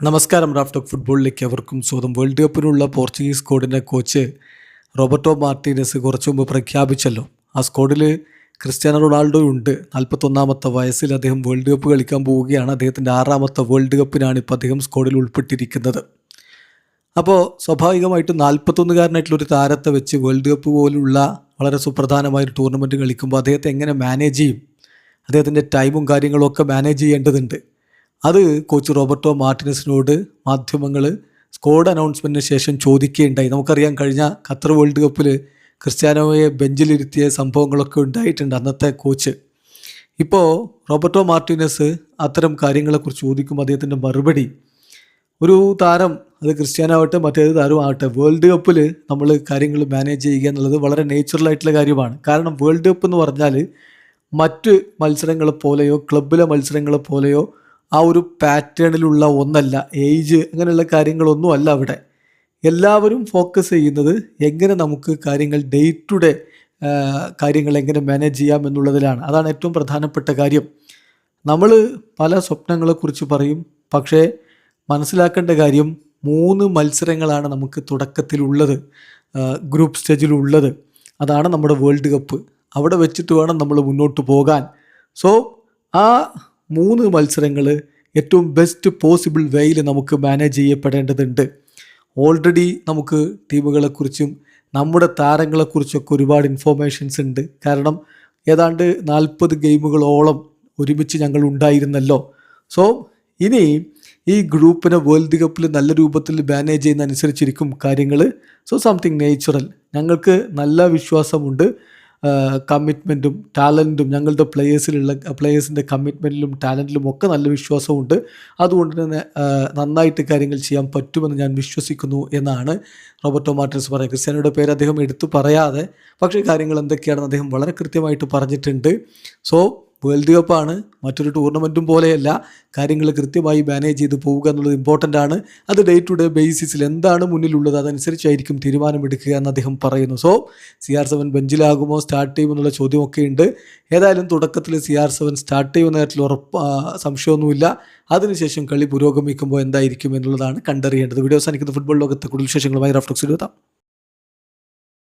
നമസ്കാരം. Raf talk ഫുട്ബോളിലേക്ക് അവർക്കും സ്വന്തം. വേൾഡ് കപ്പിനുള്ള പോർച്ചുഗീസ് സ്ക്വാഡിൻ്റെ കോച്ച് റോബർട്ടോ മാർട്ടീനസ് കുറച്ചു മുമ്പ് പ്രഖ്യാപിച്ചല്ലോ. ആ സ്ക്വാഡിൽ ക്രിസ്ത്യാനോ റൊണാൾഡോ ഉണ്ട്. 41ാമത്തെ വയസ്സിൽ അദ്ദേഹം വേൾഡ് കപ്പ് കളിക്കാൻ പോവുകയാണ്. അദ്ദേഹത്തിൻ്റെ 6ാമത്തെ വേൾഡ് കപ്പിനാണ് ഇപ്പോൾ അദ്ദേഹം സ്ക്വാഡിൽ ഉൾപ്പെട്ടിരിക്കുന്നത്. അപ്പോൾ സ്വാഭാവികമായിട്ടും 41കാരനായിട്ടുള്ളൊരു താരത്തെ വെച്ച് വേൾഡ് കപ്പ് പോലുള്ള വളരെ സുപ്രധാനമായൊരു ടൂർണമെൻറ്റ് കളിക്കുമ്പോൾ അദ്ദേഹത്തെ എങ്ങനെ മാനേജ് ചെയ്യും, അദ്ദേഹത്തിൻ്റെ ടൈമും കാര്യങ്ങളും ഒക്കെ മാനേജ് ചെയ്യേണ്ടതുണ്ട്. അത് കോച്ച് റോബർട്ടോ മാർട്ടിനസിനോട് മാധ്യമങ്ങൾ സ്ക്വാഡ് അനൗൺസ്മെൻറ്റിന് ശേഷം ചോദിക്കുകയുണ്ടായി. നമുക്കറിയാം, കഴിഞ്ഞ ഖത്തർ വേൾഡ് കപ്പിൽ ക്രിസ്ത്യാനോയെ ബെഞ്ചിലിരുത്തിയ സംഭവങ്ങളൊക്കെ ഉണ്ടായിട്ടുണ്ട് അന്നത്തെ കോച്ച്. ഇപ്പോൾ റോബർട്ടോ മാർട്ടിനസ് അത്തരം കാര്യങ്ങളെക്കുറിച്ച് ചോദിക്കുമ്പോൾ അദ്ദേഹത്തിൻ്റെ മറുപടി, ഒരു താരം, അത് ക്രിസ്ത്യാനോ ആവട്ടെ മറ്റേത് താരം ആവട്ടെ, വേൾഡ് കപ്പിൽ നമ്മൾ കാര്യങ്ങൾ മാനേജ് ചെയ്യുക എന്നുള്ളത് വളരെ നേച്ചുറലായിട്ടുള്ള കാര്യമാണ്. കാരണം വേൾഡ് കപ്പ് എന്ന് പറഞ്ഞാൽ മറ്റ് മത്സരങ്ങളെ പോലെയോ ക്ലബിലെ മത്സരങ്ങളെ പോലെയോ ആ ഒരു പാറ്റേണിലുള്ള ഒന്നല്ല. ഏജ് അങ്ങനെയുള്ള കാര്യങ്ങളൊന്നും അല്ല അവിടെ. എല്ലാവരും ഫോക്കസ് ചെയ്യുന്നത് എങ്ങനെ നമുക്ക് കാര്യങ്ങൾ ഡേ ടു ഡേ കാര്യങ്ങൾ എങ്ങനെ മാനേജ് ചെയ്യാം എന്നുള്ളതിലാണ്. അതാണ് ഏറ്റവും പ്രധാനപ്പെട്ട കാര്യം. നമ്മൾ പല സ്വപ്നങ്ങളെക്കുറിച്ച് പറയും, പക്ഷേ മനസ്സിലാക്കേണ്ട കാര്യം 3 മത്സരങ്ങളാണ് നമുക്ക് തുടക്കത്തിലുള്ളത്, ഗ്രൂപ്പ് സ്റ്റേജിലുള്ളത്. അതാണ് നമ്മുടെ വേൾഡ് കപ്പ്. അവിടെ വെച്ചിട്ട് വേണം നമ്മൾ മുന്നോട്ട് പോകാൻ. സോ ആ 3 മത്സരങ്ങൾ ഏറ്റവും ബെസ്റ്റ് പോസിബിൾ വേയിൽ നമുക്ക് മാനേജ് ചെയ്യപ്പെടേണ്ടതുണ്ട്. ഓൾറെഡി നമുക്ക് ടീമുകളെക്കുറിച്ചും നമ്മുടെ താരങ്ങളെക്കുറിച്ചൊക്കെ ഒരുപാട് ഇൻഫോർമേഷൻസ് ഉണ്ട്. കാരണം ഏതാണ്ട് 40 ഗെയിമുകളോളം ഒരുമിച്ച് ഞങ്ങൾ ഉണ്ടായിരുന്നല്ലോ. സോ ഇനി ഈ ഗ്രൂപ്പിനെ വേൾഡ് കപ്പിൽ നല്ല രൂപത്തിൽ മാനേജ് ചെയ്യുന്നതനുസരിച്ചിരിക്കും കാര്യങ്ങൾ. So something natural. ഞങ്ങൾക്ക് നല്ല വിശ്വാസമുണ്ട്. കമ്മിറ്റ്മെൻറ്റും ടാലൻറ്റും ഞങ്ങളുടെ പ്ലേയേഴ്സിൻ്റെ കമ്മിറ്റ്മെൻറ്റിലും ടാലൻറ്റിലും ഒക്കെ നല്ല വിശ്വാസമുണ്ട്. അതുകൊണ്ട് തന്നെ നന്നായിട്ട് കാര്യങ്ങൾ ചെയ്യാൻ പറ്റുമെന്ന് ഞാൻ വിശ്വസിക്കുന്നു എന്നാണ് റോബർട്ടോ മാർട്ടിനസ് പറയുന്നത്. ക്രിസ്ത്യാനോയുടെ പേര് അദ്ദേഹം എടുത്തു പറയാതെ, പക്ഷേ കാര്യങ്ങൾ എന്തൊക്കെയാണെന്ന് അദ്ദേഹം വളരെ കൃത്യമായിട്ട് പറഞ്ഞിട്ടുണ്ട്. സോ വേൾഡ് കപ്പാണ്, മറ്റൊരു ടൂർണമെൻറ്റും പോലെയല്ല. കാര്യങ്ങൾ കൃത്യമായി മാനേജ് ചെയ്ത് പോവുക എന്നുള്ളത് ഇമ്പോർട്ടൻ്റ് ആണ്. അത് ഡേ ടു ഡേ ബേസിസിൽ എന്താണ് മുന്നിലുള്ളത് അതനുസരിച്ചായിരിക്കും തീരുമാനമെടുക്കുക എന്ന് അദ്ദേഹം പറയുന്നു. സോ CR7 ബെഞ്ചിലാകുമോ സ്റ്റാർട്ട് ചെയ്യുമെന്നുള്ള ചോദ്യമൊക്കെ ഉണ്ട്. ഏതായാലും തുടക്കത്തിൽ CR7 സ്റ്റാർട്ട് ചെയ്യുന്ന കാര്യത്തിൽ സംശയമൊന്നുമില്ല. അതിനുശേഷം കളി പുരോഗമിക്കുമ്പോൾ എന്തായിരിക്കും എന്നുള്ളതാണ് കണ്ടറിയേണ്ടത്. വീഡിയോ അവസാനിക്കുന്ന ഫുട്ബോൾ ലോകത്തെ കൂടുതൽ വിശേഷങ്ങളുമായി റാഫ് ടോക്സിൽ എത്താം.